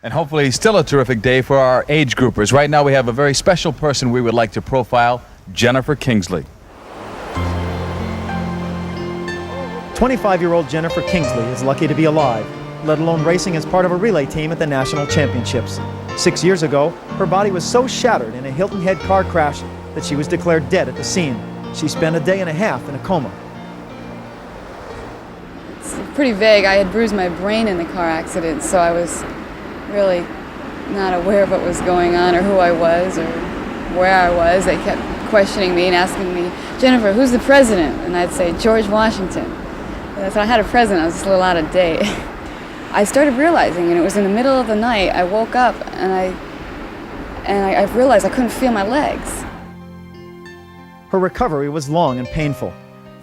And hopefully still a terrific day for our age groupers. Right now we have a very special person we would like to profile, Jennifer Kingsley. 25-year-old Jennifer Kingsley is lucky to be alive, let alone racing as part of a relay team at the National Championships. 6 years ago, her body was so shattered in a Hilton Head car crash that she was declared dead at the scene. She spent a day and a half in a coma. It's pretty vague. I had bruised my brain in the car accident, so I was really not aware of what was going on or who I was or where I was. They kept questioning me and asking me, Jennifer, who's the president? And I'd say, George Washington. So I had a president. I was just a little out of date. I started realizing, and it was in the middle of the night, I woke up and I realized I couldn't feel my legs. Her recovery was long and painful.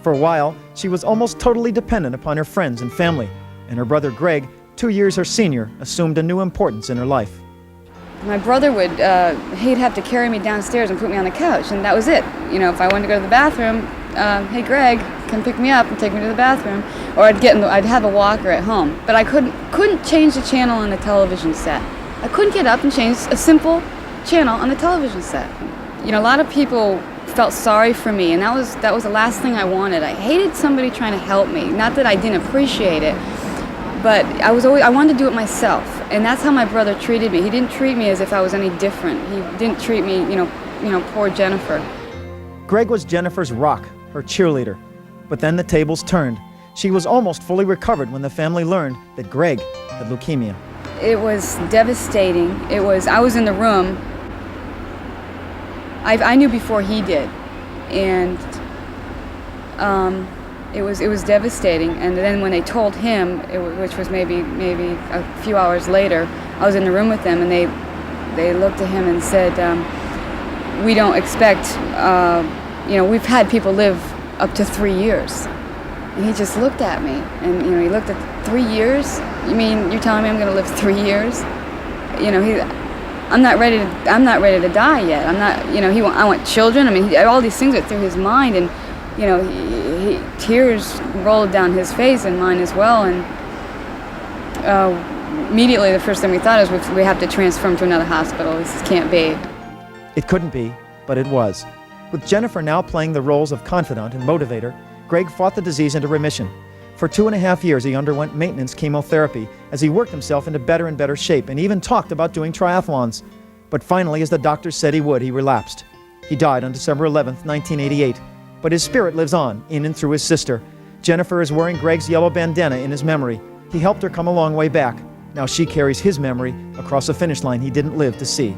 For a while, she was almost totally dependent upon her friends and family, and her brother Greg, 2 years her senior, assumed a new importance in her life. My brother would, he'd have to carry me downstairs and put me on the couch, and that was it. You know, if I wanted to go to the bathroom, hey Greg, come pick me up and take me to the bathroom. Or I'd have a walker at home. But I couldn't change the channel on the television set. I couldn't get up and change a simple channel on the television set. You know, a lot of people felt sorry for me, and that was the last thing I wanted. I hated somebody trying to help me. Not that I didn't appreciate it, but I wanted to do it myself, and that's how my brother treated me. He didn't treat me as if I was any different. He didn't treat me, you know, poor Jennifer. Greg was Jennifer's rock, her cheerleader. But then the tables turned. She was almost fully recovered when the family learned that Greg had leukemia. It was devastating. I was in the room. I knew before he did, and it was devastating. And then when they told him, which was maybe a few hours later, I was in the room with them, and they looked at him and said, "We don't expect. You know, we've had people live up to 3 years." And he just looked at me, and he looked at 3 years. You mean you're telling me I'm going to live 3 years? You know, I'm not ready to die yet. I'm not. I want children. I mean, all these things went through his mind, and tears rolled down his face and mine as well. And immediately, the first thing we thought is we have to transfer him to another hospital. This can't be. It couldn't be, but it was. With Jennifer now playing the roles of confidant and motivator, Greg fought the disease into remission. For 2.5 years, he underwent maintenance chemotherapy as he worked himself into better and better shape and even talked about doing triathlons. But finally, as the doctors said he would, he relapsed. He died on December 11th, 1988. But his spirit lives on, in and through his sister. Jennifer is wearing Greg's yellow bandana in his memory. He helped her come a long way back. Now she carries his memory across a finish line he didn't live to see.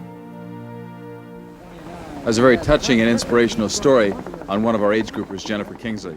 That was a very touching and inspirational story on one of our age groupers, Jennifer Kingsley.